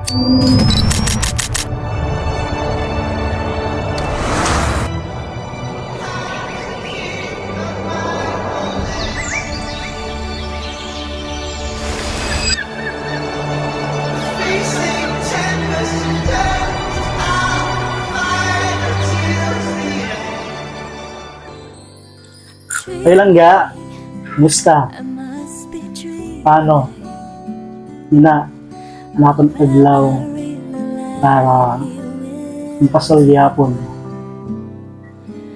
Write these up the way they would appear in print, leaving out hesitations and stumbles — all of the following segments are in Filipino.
Okay lang ga. Musta? Paano? Na nakon adlaw para impasal yapon.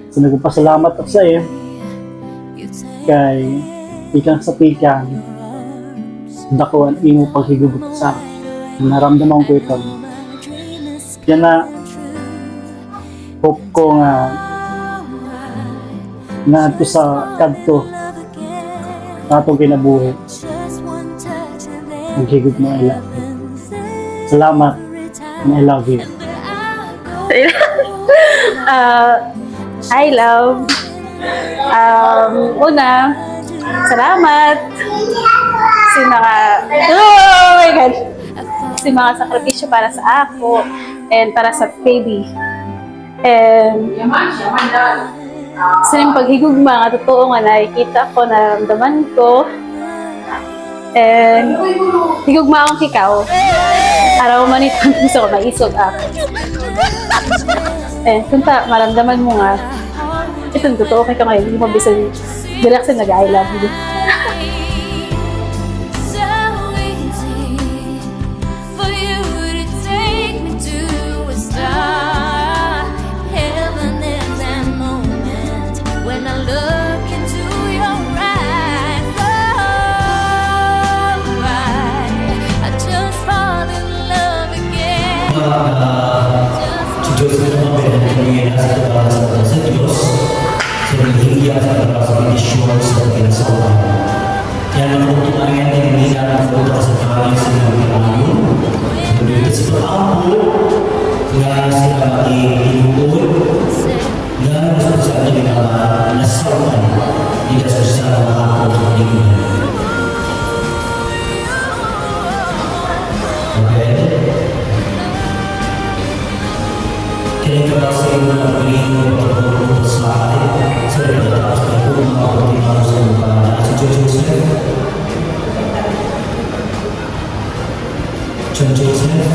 So nagpasalamat ako sa iyo kay ikang sa pikang dakuan imo paghigugod sa naramdaman ko ito. Yan na hope ko nga na ito sa kadto natong kinabuhi maghigog mo I love you. Salamat and I love you. Hi, love. Una, salamat sa mga oh my God, sa mga sakripisyo para sa ako and para sa baby. And sa yung paghigugma nga totoo nga nakikita ko, naramdaman ko. And higugma akong ikaw. Araw man ito gusto ko maisog ako. And kunta, maramdaman mo nga itong totoo kay ka ngayon, hindi mo bisan direksin nag-I love you. Si Diyos na naman pinagpilihan sa pagkakasal sa Diyos sa naghihiyang sa pagkakasal sa pinasawa. Kaya naman kung tumayan na hinihila ng pagkakasal sa pagkakasal sa pagkakasal sa sa pag-ampo nga sila mag-iinugod nga gusto sa ating nasawan dito sa mga ako sa pagkakasal. Kaya kabasa yung mga pagkakas ng pagkakasal sa akin sa pagkakasal sa pagkakasal sa pagkakasal si Joseph. John Joseph,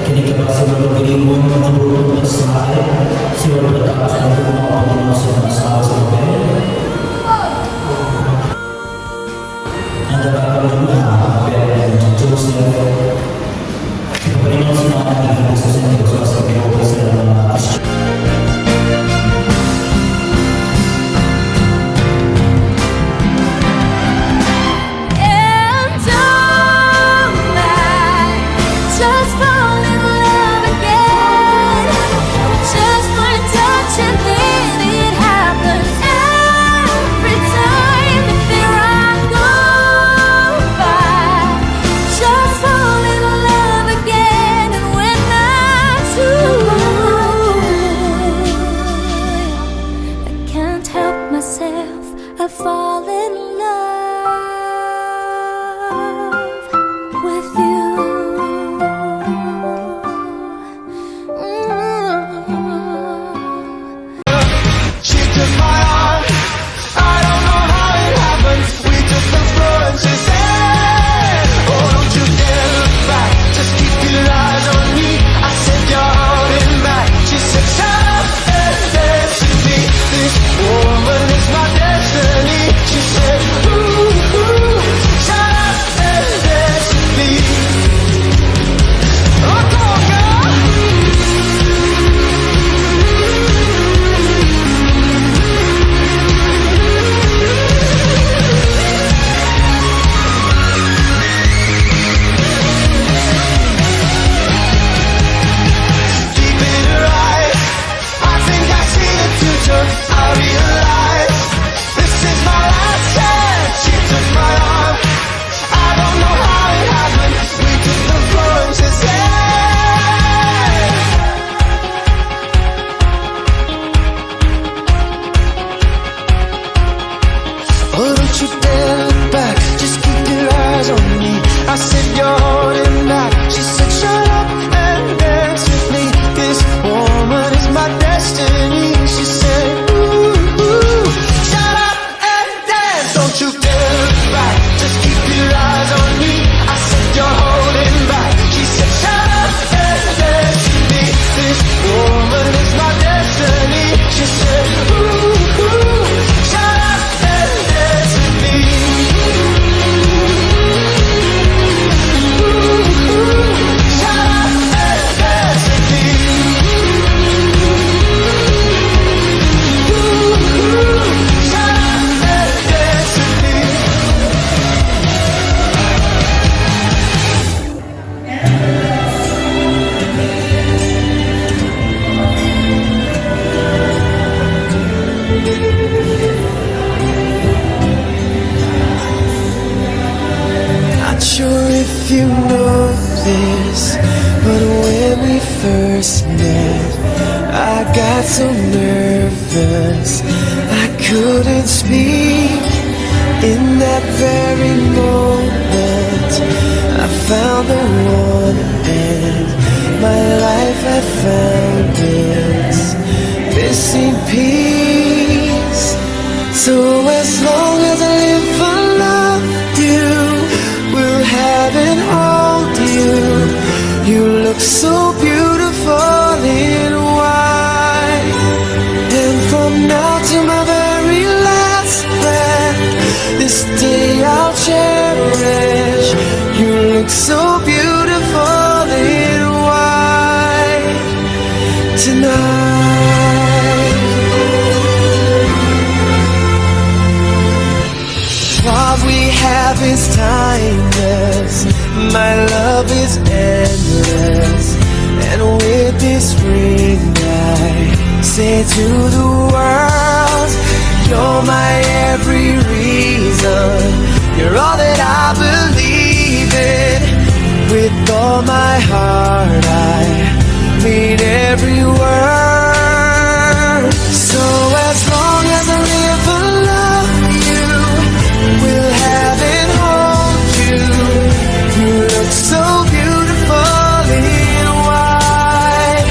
kinikabasa ng pagkalimon ng pagkakasal sa akin sa pagkakasal ng pagkakasal sa akin. Ang nagkakaroon na John Joseph, Panginoon sa mga nagiging sa Diyos sa pinupos sa mga Kristiyan. Just falling first met, I got so nervous I couldn't speak. In that very moment, I found the one, and my life had found its missing piece. So as long as I live, I love you, will have and hold you. You look so beautiful in white, and from now to my very last breath, this day I'll cherish. You look so beautiful in white tonight. What we have is timeless, my love is endless, and with this ring I say to the world, you're my every reason, you're all that I believe in. With all my heart I mean every word. So as long as I live, I love you, will have and hold you. You look so beautiful in white,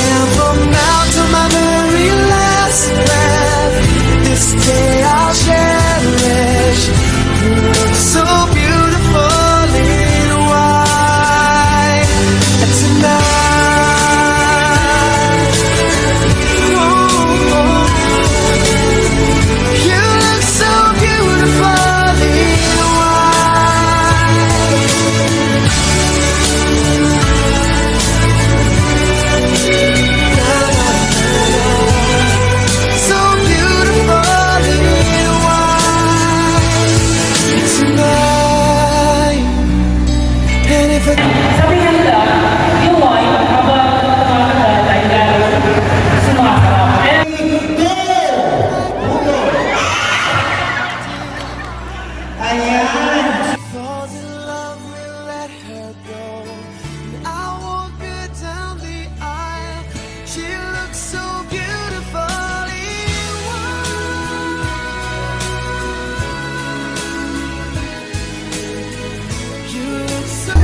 and from now to my very last breath, this day I'll cherish. You look so beautiful in white tonight. Oh, you look so beautiful in white. So beautiful in white tonight. And if I Sabi nga nila, yung wine, habang tumatagal ay lalo sumasarap. falls in love, we'll let her go. And I walk her down the aisle. She looks so beautiful in white. You look so.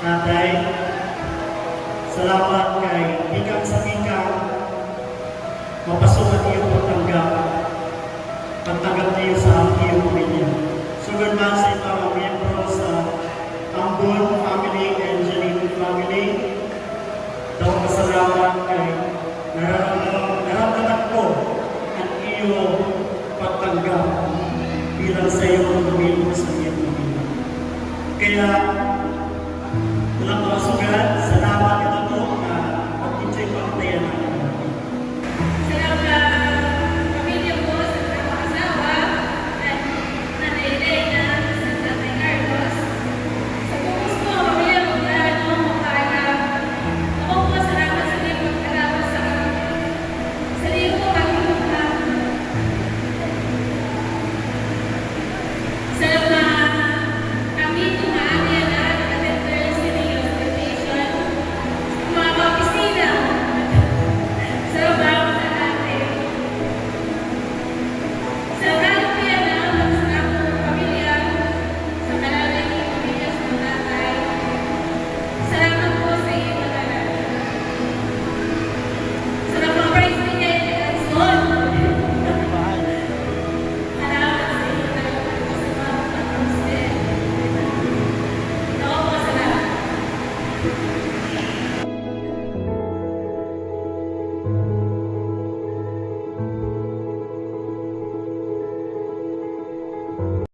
Tatay, salamat kay ikang sa ikang mapasok at iyong pagtanggap niyo sa iyong pamilya. Sugod man sa ito ang miyembro sa Ambon family and Janine family, daw pasalamat kay nararamdaman ko ang iyong pagtanggap bilang sa iyong pamilya sa iyong pamilya. Kaya walang mga sugat, salamat ito